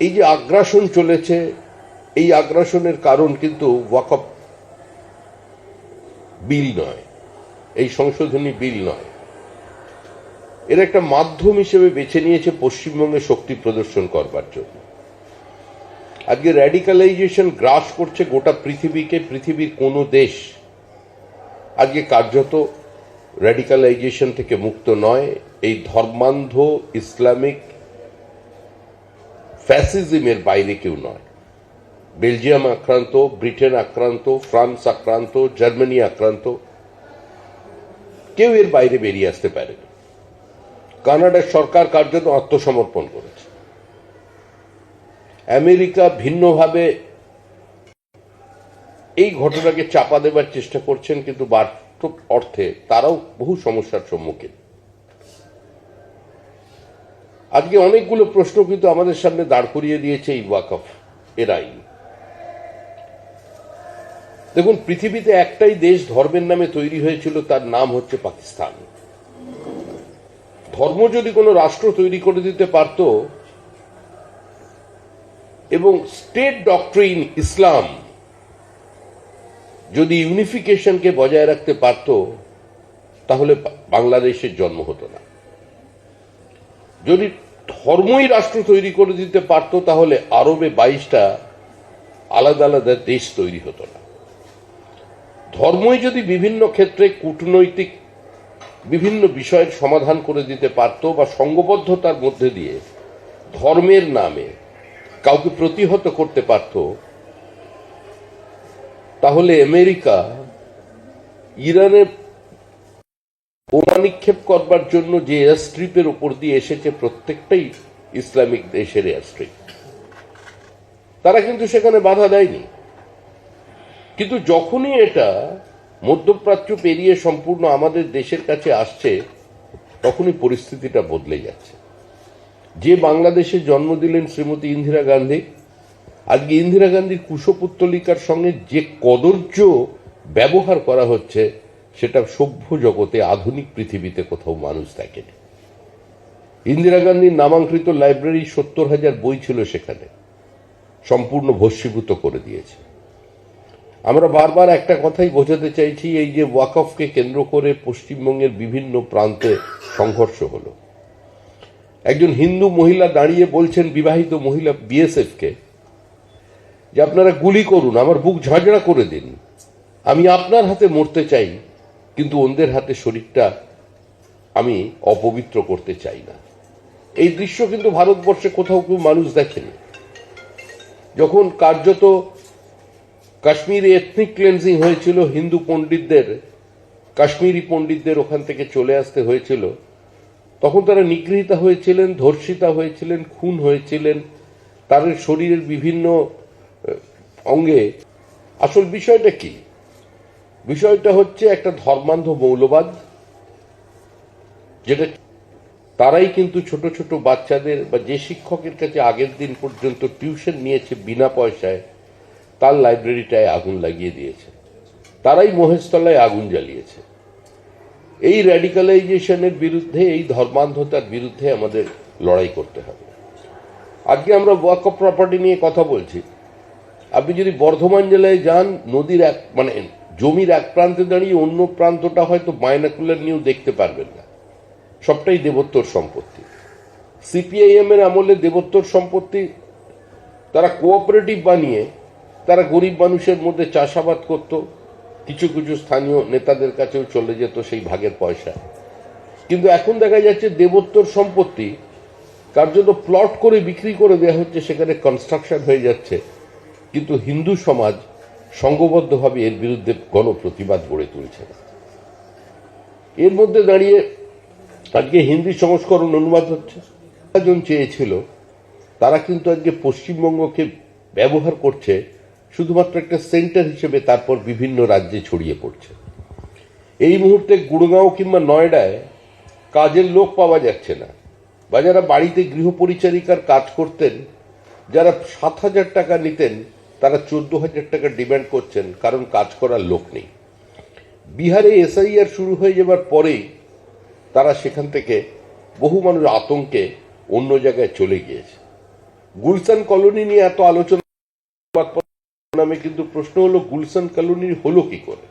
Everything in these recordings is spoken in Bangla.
এই যে আগ্রাসন চলেছে, এই আগ্রাসনের কারণ কিন্তু ওয়াকফ বিল নয়, এই সংশোধনী বিল নয়। এর একটা মাধ্যম হিসেবে বেছে নিয়েছে পশ্চিমবঙ্গে শক্তি প্রদর্শন করবার জন্য। আজকে র্যাডিক্যালাইজেশন গ্রাস করছে গোটা পৃথিবীকে। পৃথিবীর কোনো দেশ আজকে কার্যত র্যাডিক্যালাইজেশন থেকে মুক্ত নয়। এই ধর্মান্ধ ইসলামিক ফ্যাসিজমের বাইরে কেউ নয়। বেলজিয়াম আক্রান্ত, ব্রিটেন আক্রান্ত, ফ্রান্স আক্রান্ত, জার্মানি আক্রান্ত, কেউ এর বাইরে বেরিয়ে আসতে পারেনি। কানাডার সরকার কার্যত আত্মসমর্পণ করেছে। আমেরিকা ভিন্নভাবে এই ঘটনাকে চাপা দেবার চেষ্টা করছেন, কিন্তু বাস্তব অর্থে তারাও বহু সমস্যার সম্মুখীন। আজকে অনেকগুলো প্রশ্ন কিন্তু আমাদের সামনে দাঁড় করিয়ে দিয়েছে এই ওয়াকফ এর আইন। দেখুন, পৃথিবীতে একটাই দেশ ধর্মের নামে তৈরি হয়েছিল, তার নাম হচ্ছে পাকিস্তান। ধর্ম যদি কোনো রাষ্ট্র তৈরি করে দিতে পারত এবং স্টেট ডক্ট্রিন ইসলাম যদি ইউনিফিকেশনকে বজায় রাখতে পারত, তাহলে বাংলাদেশের জন্ম হতো না। যদি ধর্মই রাষ্ট্র তৈরি করে দিতে পারত, তাহলে আরবে 22টা আলাদা আলাদা দেশ তৈরি হতো না। ধর্মই যদি বিভিন্ন ক্ষেত্রে কূটনৈতিক বিভিন্ন বিষয়ের সমাধান করে দিতে পারত বা সংঘবদ্ধতার মধ্যে দিয়ে ধর্মের নামে কাউকে প্রতিহত করতে পারত, তাহলে আমেরিকা ইরানে বোমা নিক্ষেপ করবার জন্য যে এয়ারস্ট্রিপের উপর দিয়ে এসেছে, প্রত্যেকটাই ইসলামিক দেশের এয়ারস্ট্রিপ। তারা কিন্তু সেখানে বাধা দেয়নি। কিন্তু যখনই এটা মধ্যপ্রাচ্য পেরিয়ে সম্পূর্ণ আমাদের দেশের কাছে আসছে, তখনই পরিস্থিতিটা বদলে যাচ্ছে। যে বাংলাদেশে জন্ম দিলেন শ্রীমতী ইন্দিরা গান্ধী, আজকে ইন্দিরা গান্ধীর কুশপুত্তলিকার সঙ্গে যে কদর্য ব্যবহার করা হচ্ছে, সেটা সভ্য জগতে আধুনিক পৃথিবীতে কোথাও মানুষ দেখেনি। ইন্দিরা গান্ধীর নামাঙ্কিত লাইব্রেরি 70,000 বই ছিল, সেখানে সম্পূর্ণ ভস্মীভূত করে দিয়েছে। আমরা বারবার একটা কথাই বোঝাতে চাইছি, এই যে ওয়াকফকে কেন্দ্র করে পশ্চিমবঙ্গের বিভিন্ন প্রান্তে সংঘর্ষ হলো। একজন হিন্দু মহিলা দাঁড়িয়ে বলছেন বিবাহিত মহিলা বিএসএফকে যে আপনারা গুলি করুন, আমার বুক ঝাঁঝরা করে দিন, আমি আপনার হাতে মরতে চাই, কিন্তু অন্যের হাতে শরীরটা আমি অপবিত্র করতে চাই না। এই দৃশ্য কিন্তু ভারতবর্ষে কোথাও কেউ মানুষ দেখেনি। যখন কার্যত কাশ্মীরে এথনিক ক্লেন্সিং হয়েছিল, হিন্দু পণ্ডিতদের, কাশ্মীরি পণ্ডিতদের ওখান থেকে চলে আসতে হয়েছিল, তখন তারা নিগৃহীতা হয়েছিলেন, ধর্ষিতা হয়েছিলেন, খুন হয়েছিলেন, তাদের শরীরের বিভিন্ন অঙ্গে। আসল বিষয়টা কি? বিষয়টা হচ্ছে একটা ধর্মান্ধ মৌলবাদ, যেটা তারাই কিন্তু ছোট ছোট বাচ্চাদের বা যে শিক্ষকের কাছে আগের দিন পর্যন্ত টিউশন নিয়েছে বিনা পয়সায়, তার লাইব্রেরিটায় আগুন লাগিয়ে দিয়েছে। তারাই মহেশতলায় আগুন জ্বালিয়েছে। এই র্যাডিক্যালাইজেশনের বিরুদ্ধে, এই ধর্মান্ধতার বিরুদ্ধে আমাদের লড়াই করতে হবে। আজকে আমরা ওয়াকফ প্রপার্টি নিয়ে কথা বলছি। আপনি যদি বর্ধমান জেলায় যান, নদীর জমির এক প্রান্তে দাঁড়িয়ে অন্য প্রান্তটা হয়তো বাইনাকুলার নিয়েও দেখতে পারবেন না। সবটাই দেবোত্তর সম্পত্তি। সিপিআইএম এর আমলে দেবোত্তর সম্পত্তি তারা কোঅপারেটিভ বানিয়ে তারা গরিব মানুষের মধ্যে চাষাবাদ করত, কিছু কিছু স্থানীয় নেতাদের কাছেও চলে যেত সেই ভাগের পয়সা। কিন্তু এখন দেখা যাচ্ছে দেবোত্তর সম্পত্তি কার্যত প্লট করে বিক্রি করে দেওয়া হচ্ছে, সেখানে কনস্ট্রাকশন হয়ে যাচ্ছে, কিন্তু হিন্দু সমাজ সংঘবদ্ধভাবে এর বিরুদ্ধে গণপ্রতিবাদ গড়ে তুলছে না। এর মধ্যে দাঁড়িয়ে আজকে হিন্দি সংস্করণ অনুবাদ হচ্ছে। জন চেয়েছিল, তারা কিন্তু আজকে পশ্চিমবঙ্গকে ব্যবহার করছে শুধুমাত্র একটা সেন্টার হিসেবে, তারপর বিভিন্ন রাজ্যে ছড়িয়ে পড়ছে। এই মুহূর্তে গুড়গাঁও কিংবা নয়ডায় কাজের লোক পাওয়া যাচ্ছে না, বা যারা বাড়িতে গৃহপরিচারিকার কাজ করতেন, যারা 7,000 টাকা নিতেন, তারা 14,000 টাকা ডিমান্ড করছেন, কারণ কাজ করার লোক নেই। বিহারে এসআইআর শুরু হয়ে যাবার পরেই তারা সেখান থেকে বহু মানুষ আতঙ্কে অন্য জায়গায় চলে গিয়েছে। গুলশান কলোনি নিয়ে এত আলোচনা নামে, কিন্তু প্রশ্ন হলো গুলশান কলোনি হলো কি করে?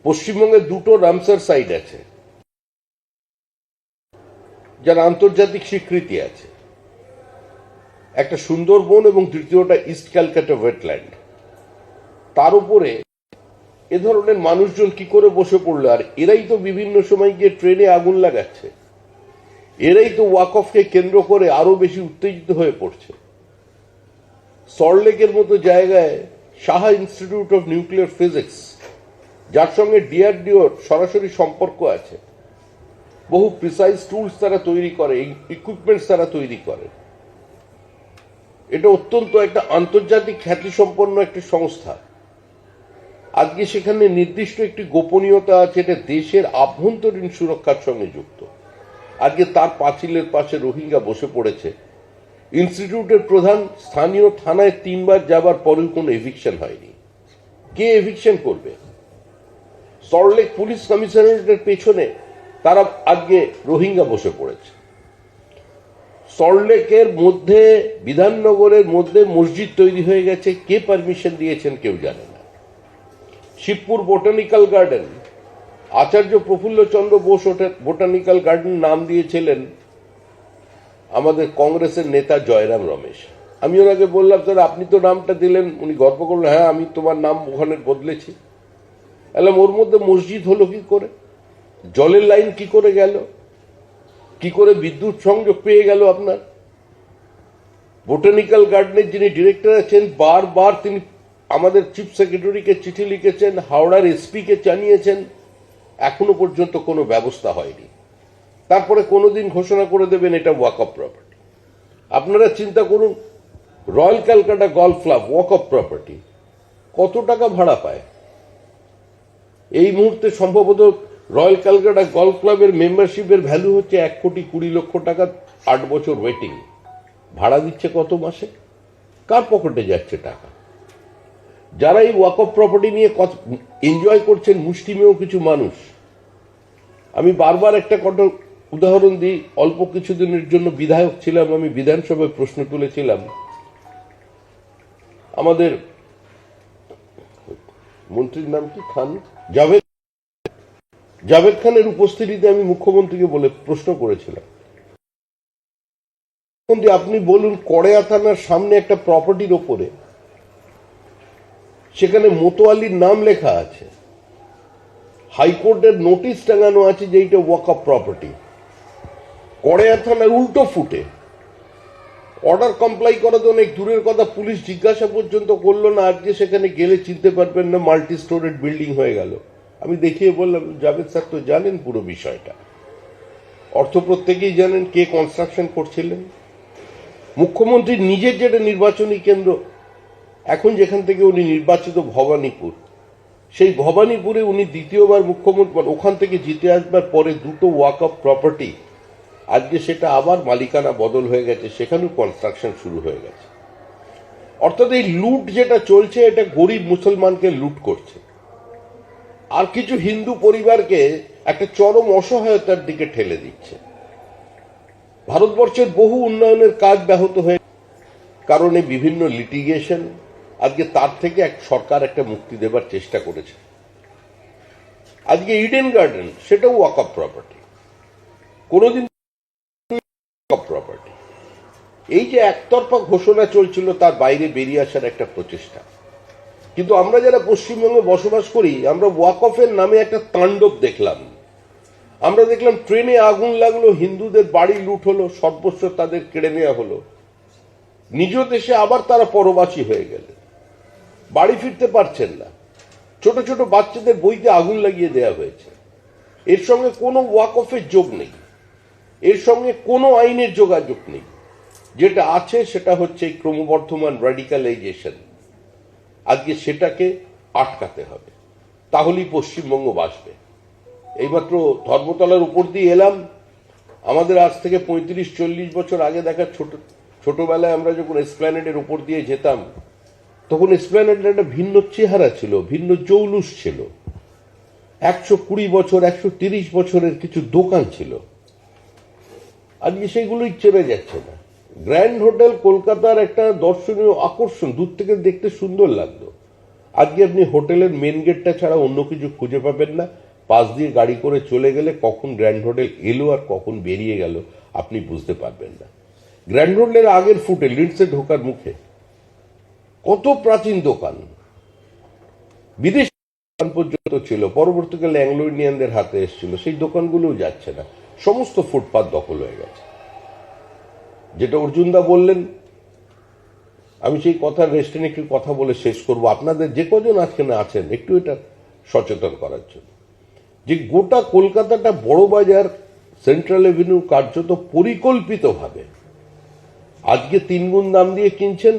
পশ্চিমবঙ্গে দুটো রামসার সাইট আছে যার আন্তর্জাতিক স্বীকৃতি আছে, একটা সুন্দরবন এবং দ্বিতীয়টা ইস্ট ক্যালকাটা ওয়েটল্যান্ড। তার উপরে এ ধরনের মানুষজন কি করে বসে পড়লো? আর এরাই তো বিভিন্ন সময় গিয়ে ট্রেনে আগুন লাগাচ্ছে, এরাই তো ওয়াকফকে কেন্দ্র করে আরো বেশি উত্তেজিত হয়ে পড়ছে। সল্টলেকের মতো জায়গায় Saha institute of nuclear physics, যার সঙ্গে ডিআরডিওর সরাসরি সম্পর্ক আছে, বহু প্রিসাইজ টুলস তারা তৈরি করে, ইকুইপমেন্টস তারা তৈরি করে, এটা অত্যন্ত একটা আন্তর্জাতিক খ্যাতিসম্পন্ন একটি সংস্থা। আজকে সেখানে নির্দিষ্ট একটি গোপনীয়তা আছে, এটা দেশের আভ্যন্তরীণ সুরক্ষার সঙ্গে যুক্ত। আজকে তার পাঁচিলের পাশে রোহিঙ্গা বসে পড়েছে। ইনস্টিটিউটের প্রধান স্থানীয় থানায় 3 বার যাবার পরেও কোনো এভিকশন হয়নি। কে এভিকশন করবে? সল্টলেক পুলিশ কমিশনারেটের পেছনে তারা আজকে রোহিঙ্গা বসে পড়েছে। সল্টলেকের মধ্যে, বিধাননগরের মধ্যে মসজিদ তৈরি হয়ে গেছে, কে পারমিশন দিয়েছেন কেউ জানে না। শিবপুর বোটানিক্যাল গার্ডেন, আচার্য প্রফুল্লচন্দ্র বোস বোটানিক্যাল গার্ডেন নাম দিয়েছিলেন আমাদের কংগ্রেসের নেতা জয়রাম রমেশ। আমি ওনাকে বললাম, স্যার আপনি তো নামটা দিলেন। উনি গর্ব করলেন, হ্যাঁ আমি তোমার নাম ওখানে বদলেছি। এলাম, ওর মধ্যে মসজিদ হলো কি করে? জলের লাইন কি করে গেল? কি করে বিদ্যুৎ সংযোগ পেয়ে গেল আপনার? বোটানিক্যাল গার্ডেনের যিনি ডিরেক্টর আছেন, বারবার তিনি আমাদের চিফ সেক্রেটারিকে চিঠি লিখেছেন, হাওড়ার এসপি কে জানিয়েছেন, এখনো পর্যন্ত কোনো ব্যবস্থা হয়নি। তারপরে কোনোদিন ঘোষণা করে দেবেন এটা ওয়াকফ প্রপার্টি। আপনারা চিন্তা করুন, রয়্যাল ক্যালকাটা গলফ ক্লাব ওয়াকফ প্রপার্টি, কত টাকা ভাড়া পায়? এই মুহূর্তে সম্ভবত রয়্যাল ক্যালকাটা গলফ ক্লাবের মেম্বারশিপের ভ্যালু হচ্ছে 1,20,00,000 টাকা, 8 বছর ওয়েটিং। ভাড়া দিচ্ছে কত মাসে? কার পকেটে যাচ্ছে টাকা? যারা এই ওয়াকফ প্রপার্টি নিয়ে এনজয় করছেন মুষ্টিমেয় কিছু মানুষ। আমি বারবার একটা উদাহরণ দিই। অল্প কিছুদিনের জন্য বিধায়ক ছিলাম, আমি বিধানসভায় প্রশ্ন তুলেছিলাম। আমাদের মন্ত্রীর নাম কি, খান, জাভেদ খানের উপস্থিতিতে আমি মুখ্যমন্ত্রীকে বলে প্রশ্ন করেছিলাম, আপনি বলুন কড়েয়া থানার সামনে একটা প্রপার্টির ওপরে সেখানে মোতোয়ালির নাম লেখা আছে, হাইকোর্টের নোটিশ টাঙানো আছে যে এটা ওয়াকফ প্রপার্টি, কড়েয়া থানার উল্টো ফুটে, অর্ডার কমপ্লাই করা তো অনেক দূরের কথা, পুলিশ জিজ্ঞাসা পর্যন্ত করলো না। আজকে সেখানে গেলে চিনতে পারবেন না, মাল্টি স্টোরেড বিল্ডিং হয়ে গেল। আমি দেখিয়ে বললাম, জাভেদ স্যার তো জানেন পুরো বিষয়টা, অর্থ প্রত্যেকেই জানেন কে কনস্ট্রাকশন করছিলেন। মুখ্যমন্ত্রীর নিজের যেটা নির্বাচনী কেন্দ্র, এখন যেখান থেকে উনি নির্বাচিত ভবানীপুর, সেই ভবানীপুরে উনি দ্বিতীয়বার মুখ্যমন্ত্রী, ওখান থেকে জিতে আসবার পরে দুটো ওয়াকফ প্রপার্টি, আজকে সেটা আবার মালিকানা বদল হয়ে গেছে, সেখানেও কনস্ট্রাকশন শুরু হয়ে গেছে। অর্থাৎ এই লুট যেটা চলছে, এটা গরিব মুসলমানকে লুট করছে, আর কিছু হিন্দু পরিবারকে একটা চরম অসহায়তার দিকে ঠেলে দিচ্ছে। ভারতবর্ষের বহু উন্নয়নের কাজ ব্যাহত হয়ে কারণে বিভিন্ন লিটিগেশন, আজকে তার থেকে এক সরকার একটা মুক্তি দেবার চেষ্টা করেছে। আজকে ইডেন গার্ডেন, সেটাও ওয়াকফ প্রপার্টি, কোনোদিন প্রপার্টি। এই যে একতরফা ঘোষণা চলছিল, তার বাইরে বেরিয়ে আসার একটা প্রচেষ্টা। কিন্তু আমরা যারা পশ্চিমবঙ্গে বসবাস করি, আমরা ওয়াকফের নামে একটা তাণ্ডব দেখলাম। আমরা দেখলাম ট্রেনে আগুন লাগলো, হিন্দুদের বাড়ি লুট হলো, সর্বস্ব তাদের কেড়ে নেওয়া হলো, নিজ দেশে আবার তারা পরবাসী হয়ে গেলেন, বাড়ি ফিরতে পারছেন না। ছোট ছোট বাচ্চাদের বইতে আগুন লাগিয়ে দেওয়া হয়েছে। এর সঙ্গে কোনো ওয়াকফের যোগ নেই, এর সঙ্গে কোনো আইনের যোগাযোগ নেই। যেটা আছে সেটা হচ্ছে এই ক্রমবর্ধমান র্যাডিক্যালাইজেশন। আজকে সেটাকে আটকাতে হবে, তাহলেই পশ্চিমবঙ্গ বাঁচবে। এইমাত্র ধর্মতলার উপর দিয়ে এলাম। আমাদের আজ থেকে 35-40 বছর আগে দেখা ছোটবেলায় আমরা যখন এসপ্ল্যানেডের উপর দিয়ে যেতাম, তখন এসপ্ল্যানেডের একটা ভিন্ন চেহারা ছিল, ভিন্ন জৌলুস ছিল। 120 বছর, 130 বছরের কিছু দোকান ছিল, আজকে সেগুলোই চেনা যাচ্ছে না। গ্র্যান্ড হোটেল কলকাতার একটা দর্শনীয় আকর্ষণ, দূর থেকে দেখতে সুন্দর লাগতো। আজকে আপনি হোটেলের মেন গেটটা ছাড়া অন্য কিছু খুঁজে পাবেন না। পাশ দিয়ে গাড়ি করে চলে গেলে কখন গ্র্যান্ড হোটেল এলো আর কখন বেরিয়ে গেল আপনি বুঝতে পারবেন না। গ্র্যান্ড হোটেলের আগের ফুটে লিডসে ঢোকার মুখে কত প্রাচীন দোকান, বিদেশি দোকান পর্যন্ত ছিল, পরবর্তীকালে অ্যাংলো ইন্ডিয়ানদের হাতে এসেছিল, সেই দোকানগুলোও যাচ্ছে না, সমস্ত ফুটপাত দখল হয়ে গেছে। যেটা অর্জুনদা বললেন, আমি সেই কথা রেস্টুরেন্টে একটু কথা বলে শেষ করব, আপনাদের যে কজন আজকে না আছেন একটু এটা সচেতন করার জন্য, যে গোটা কলকাতাটা বড় বাজার সেন্ট্রাল এভিনিউ কার্যত পরিকল্পিতভাবে আজকে 3 গুণ দাম দিয়ে কিনছেন,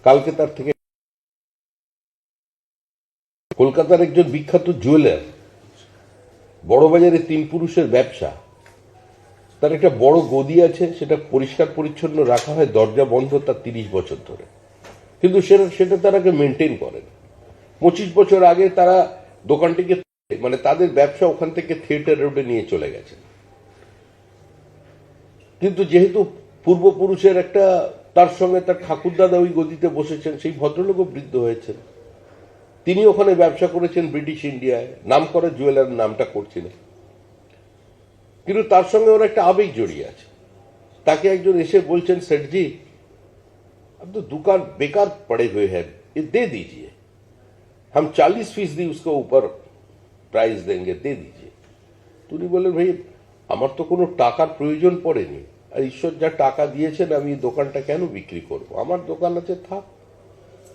কালকে তার থেকে। কলকাতার একজন বিখ্যাত জুয়েলার, বড়বাজারে 3 পুরুষের ব্যবসা, তার একটা বড় গদি আছে, সেটা পরিষ্কার পরিচ্ছন্ন রাখা হয়, দরজা বন্ধ তার 30 বছর ধরে, কিন্তু সেটা তারাকে মেনটেন করেন। 25 বছর আগে তারা দোকানটিকে, মানে তাদের ব্যবসা ওখান থেকে থিয়েটার রোডে নিয়ে চলে গেছে, কিন্তু যেহেতু পূর্বপুরুষের একটা, তার সঙ্গে তার ঠাকুরদাদা ওই গদিতে বসেছেন, সেই ভদ্রলোকও বৃদ্ধ হয়েছেন, তিনি ওখানে ব্যবসা করেছেন ব্রিটিশ ইন্ডিয়ায়, নাম করা জুয়েলার, নামটা করছিলেন, কিন্তু তার সঙ্গে ওর একটা আবেগ জড়িয়ে আছে। তাকে একজন এসে বলছেন, সেঠজি अब तो दुकान बेकार पड़े हुए हैं, ये दे दीजिए, हम 40% उसको ऊपर प्राइस देंगे, दे दीजिए। तो उनी বললেন, ভাই আমার তো কোনো টাকার প্রয়োজন পড়েনি, আর ঈশ্বর যা টাকা দিয়েছেন আমি এই দোকানটা কেন বিক্রি করব, আমার দোকান আছে, থাক,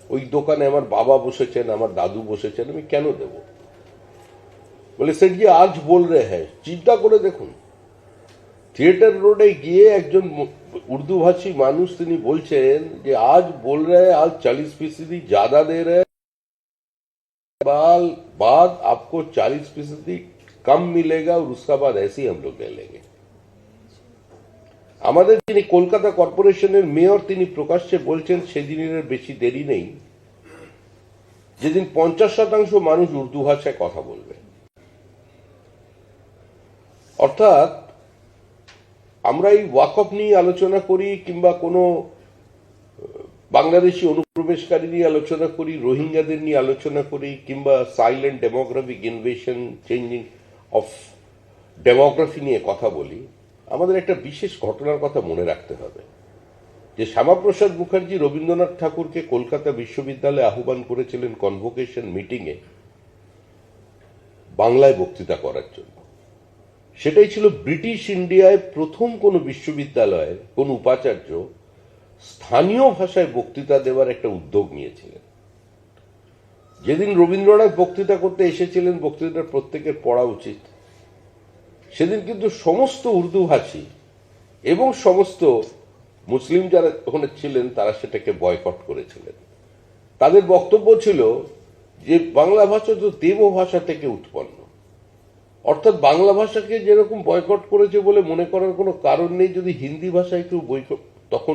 ওই দোকানে আমার বাবা বসেছেন, আমার দাদু বসেছেন, আমি কেন দেব। বলে, সেঠজি আজ বল রে হ্যাঁ, চিন্তা করে দেখুন, থিয়েটার রোডে গিয়ে একজন উর্দু ভাষী মানুষ তিনি বলছেন যে আজ বল রে আজ 40% ज्यादा दे रहे बाद आपको 40% कम मिलेगा और उसका बाद ऐसे ही हम लोग ले लेंगे। আমাদের যিনি কলকাতা কর্পোরেশনের মেয়র, তিনি প্রকাশ্যে বলছেন সেদিনের বেশি দেরি নেই যেদিন 50% মানুষ উর্দু ভাষায় কথা বলবে। অর্থাৎ আমরা এই ওয়াকফ নিয়ে আলোচনা করি, কিংবা কোনো বাংলাদেশি অনুপ্রবেশকারী নিয়ে আলোচনা করি, রোহিঙ্গাদের নিয়ে আলোচনা করি, কিংবা silent demographic invasion, changing of demography নিয়ে কথা বলি, আমাদের একটা বিশেষ ঘটনার কথা মনে রাখতে হবে, যে শ্যামাপ্রসাদ মুখার্জি রবীন্দ্রনাথ ঠাকুরকে কলকাতা বিশ্ববিদ্যালয়ে আহ্বান করেছিলেন কনভোকেশন মিটিংয়ে বাংলায় বক্তৃতা করার জন্য। সেটাই ছিল ব্রিটিশ ইন্ডিয়ায় প্রথম কোন বিশ্ববিদ্যালয়ে কোন উপাচার্য স্থানীয় ভাষায় বক্তৃতা দেওয়ার একটা উদ্যোগ নিয়েছিলেন। যেদিন রবীন্দ্রনাথ বক্তৃতা করতে এসেছিলেন, বক্তৃতা প্রত্যেকের পড়া উচিত, সেদিন কিন্তু সমস্ত উর্দু ভাষী এবং সমস্ত মুসলিম যারা ওখানে ছিলেন তারা সেটাকে বয়কট করেছিলেন। তাদের বক্তব্য ছিল যে বাংলা ভাষা তো দেব ভাষা থেকে উৎপন্ন, অর্থাৎ বাংলা ভাষাকে যেরকম বয়কট করেছে বলে মনে করার কোনো কারণ নেই যদি হিন্দি ভাষায় কেউ বয়কট, তখন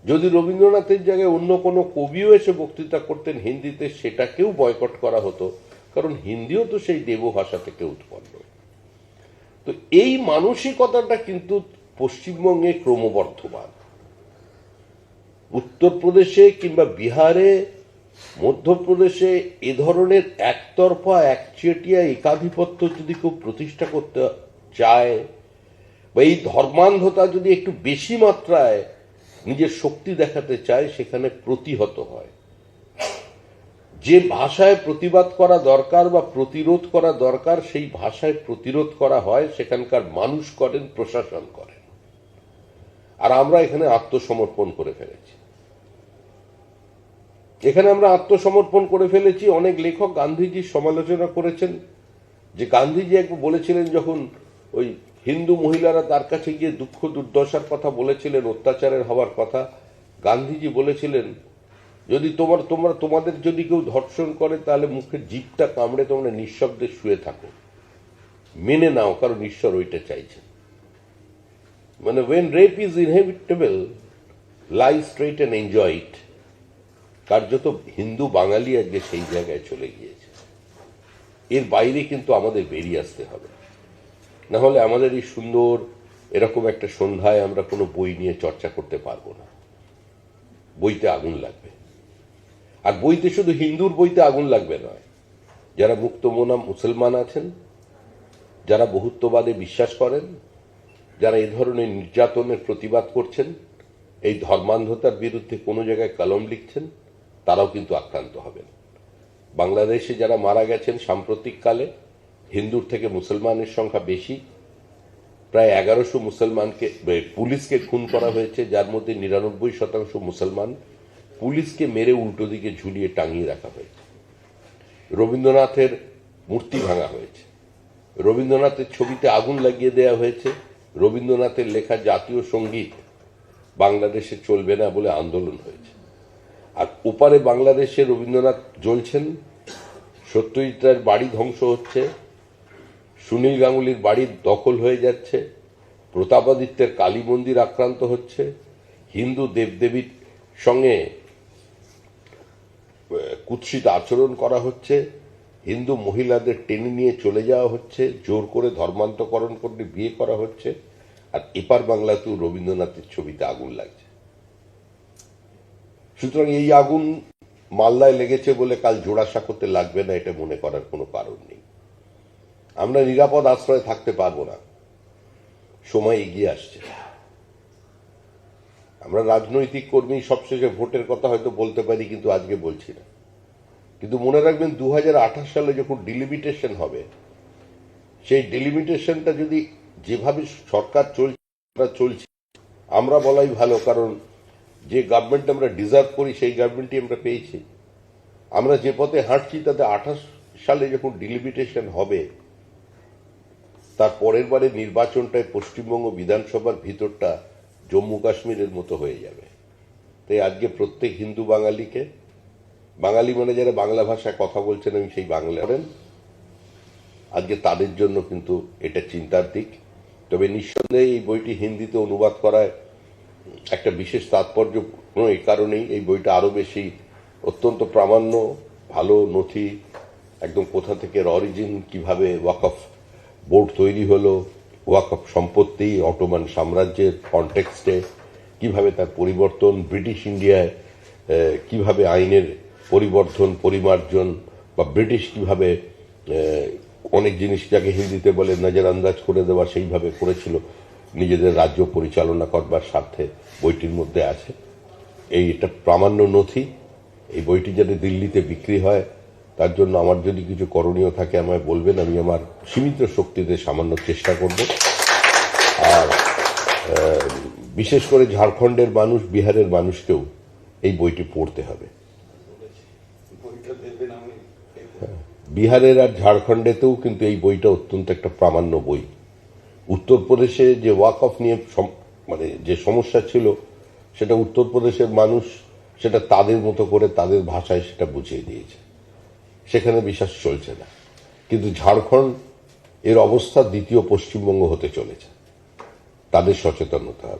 যদি রবীন্দ্রনাথের জায়গায় অন্য কোনো কবিও এসে বক্তৃতা করতেন হিন্দিতে, সেটাকেও বয়কট করা হতো, কারণ হিন্দিও তো সেই দেব ভাষা থেকে উৎপন্ন। তো এই মানসিকতাটা কিন্তু পশ্চিমবঙ্গে ক্রমবর্ধমান। উত্তরপ্রদেশে কিংবা বিহারে, মধ্যপ্রদেশে এ ধরনের একতরফা একচেটিয়া একাধিপত্য যদি কেউ প্রতিষ্ঠা করতে চায়, বা এই ধর্মান্ধতা যদি একটু বেশি মাত্রায় নিজের শক্তি দেখাতে চায়, সেখানে প্রতিহত হয়। যে ভাষায় প্রতিবাদ করা দরকার বা প্রতিরোধ করা দরকার, সেই ভাষায় প্রতিরোধ করা হয়, সেখানকার মানুষ করেন, প্রশাসন করেন। আর আমরা এখানে আত্মসমর্পণ করে ফেলেছি। এখানে আমরা আত্মসমর্পণ করে ফেলেছি। অনেক লেখক গান্ধীজির সমালোচনা করেছেন, যে গান্ধীজি একবার বলেছিলেন, যখন ওই হিন্দু মহিলারা তার কাছে গিয়ে দুঃখ দুর্দশার কথা বলেছিলেন, অত্যাচারের হওয়ার কথা, গান্ধীজি বলেছিলেন, যদি তোমাদের যদি কেউ ধর্ষণ করে, তাহলে মুখের জিভটা কামড়ে তোমরা নিঃশব্দে শুয়ে থাকো, মেনে নাও, কারণ ঈশ্বর ওইটা চাইছে। মানে when rape is inevitable, lie straight and enjoy it। কার্যত হিন্দু বাঙালি আজকে সেই জায়গায় চলে গিয়েছে। এর বাইরে কিন্তু আমাদের বেরিয়ে আসতে হবে, না হলে আমাদের এই সুন্দর এরকম একটা সন্ধ্যায় আমরা কোনো বই নিয়ে চর্চা করতে পারবো না। বইতে আগুন লাগবে। আর বইতে শুধু হিন্দুর বইতে আগুন লাগবে নয়, যারা মুক্তমনা মুসলমান আছেন, যারা বহুত্ববাদে বিশ্বাস করেন, যারা এ ধরনের নির্যাতনের প্রতিবাদ করছেন, এই ধর্মান্ধতার বিরুদ্ধে কোনো জায়গায় কলম লিখছেন, তারাও কিন্তু আক্রান্ত হবেন। বাংলাদেশে যারা মারা গেছেন সাম্প্রতিককালে, হিন্দুর থেকে মুসলমানের সংখ্যা বেশি। প্রায় 1100 মুসলমানকে পুলিশকে খুন করা হয়েছে, যার মধ্যে 99% মুসলমান। পুলিশকে মেরে উল্টো দিকে ঝুলিয়ে টাঙিয়ে রাখা হয়েছে। রবীন্দ্রনাথের মূর্তি ভাঙা হয়েছে, রবীন্দ্রনাথের ছবিতে আগুন লাগিয়ে দেওয়া হয়েছে, রবীন্দ্রনাথের লেখা জাতীয় সঙ্গীত বাংলাদেশে চলবে না বলে আন্দোলন হয়েছে। আর ওপারে বাংলাদেশে রবীন্দ্রনাথ জ্বলছেন, সত্যজিৎ রায়ের বাড়ি ধ্বংস হচ্ছে, সুনীল গাঙ্গুলির বাড়ি দখল হয়ে যাচ্ছে, প্রতাপাদিত্যের কালী মন্দির আক্রান্ত হচ্ছে, হিন্দু দেবদেবীর সঙ্গে কুৎসিত আচরণ করা হচ্ছে, হিন্দু মহিলাদের টেনে নিয়ে চলে যাওয়া হচ্ছে, জোর করে ধর্মান্তকরণ করে বিয়ে করা হচ্ছে। আর এপার বাংলাতেও রবীন্দ্রনাথের ছবিতে আগুন লাগছে। সুতরাং এই আগুন মালদায় লেগেছে বলে কাল জোড়াসাঁকোতে লাগবে না, এটা মনে করার কোনো কারণ নেই। আমরা নিরাপদ আশ্রয়ে থাকতে পারবো না, সময় এগিয়ে আসছে। আমরা রাজনৈতিক কর্মী, সবশেষে ভোটের কথা হয়তো বলতে পারি, কিন্তু আজকে বলছি না। কিন্তু মনে রাখবেন 2028 সালে যখন ডিলিমিটেশন হবে, সেই ডিলিমিটেশনটা যদি যেভাবে সরকার চলছে, আমরা বলাই ভালো, কারণ যে গভর্নমেন্ট আমরা ডিজার্ভ করি সেই গভর্নমেন্টই আমরা পেয়েছি। আমরা যে পথে হাঁটছি তাতে 28 সালে যখন ডিলিমিটেশন হবে, তার পরের বারে নির্বাচনটায় পশ্চিমবঙ্গ বিধানসভার ভিতরটা জম্মু কাশ্মীরের মতো হয়ে যাবে। তাই আজকে প্রত্যেক হিন্দু বাঙালিকে, বাঙালি মানে যারা বাংলা ভাষায় কথা বলছেন, আমি সেই বাংলা করেন, আজকে তাদের জন্য কিন্তু এটা চিন্তার দিক। তবে নিঃসন্দেহে এই বইটি হিন্দিতে অনুবাদ করায় একটা বিশেষ তাৎপর্যপূর্ণ এই কারণেই, এই বইটা আরো বেশি অত্যন্ত প্রামাণ্য, ভালো নথি, একদম কোথা থেকে অরিজিন, কিভাবে ওয়াকফ বোর্ড তৈরি হলো, ওয়াকফ সম্পত্তি অটোমান সাম্রাজ্যের কনটেক্সটে কিভাবে তার পরিবর্তন, ব্রিটিশ ইন্ডিয়ায় কিভাবে আইনের পরিবর্তন পরিমার্জন, বা ব্রিটিশ কিভাবে অনেক জিনিস যাকে হিন্দিতে বলে নজরআন্দাজ করে দেওয়া, সেইভাবে করেছিল নিজেদের রাজ্য পরিচালনা করবার স্বার্থে, বইটির মধ্যে আছে। এটা প্রামাণ্য নথি। এই বইটি যাতে দিল্লিতে বিক্রি হয়, তার জন্য আমার যদি কিছু করণীয় থাকে আমায় বলবেন, আমি আমার সীমিত শক্তিতে সামান্য চেষ্টা করব। আর বিশেষ করে ঝাড়খণ্ডের মানুষ, বিহারের মানুষকেও এই বইটি পড়তে হবে। বিহারের আর ঝাড়খণ্ডেতেও কিন্তু এই বইটা অত্যন্ত একটা প্রামাণ্য বই। উত্তরপ্রদেশে যে ওয়াকফ নিয়ে মানে যে সমস্যা ছিল, সেটা উত্তরপ্রদেশের মানুষ সেটা তাদের মতো করে তাদের ভাষায় সেটা বুঝিয়ে দিয়েছে, সেখানে বিশ্বাস চলছে না। কিন্তু ঝাড়খণ্ড এর অবস্থা দ্বিতীয় পশ্চিমবঙ্গ হতে চলেছে, তাদের সচেতন হতে হবে।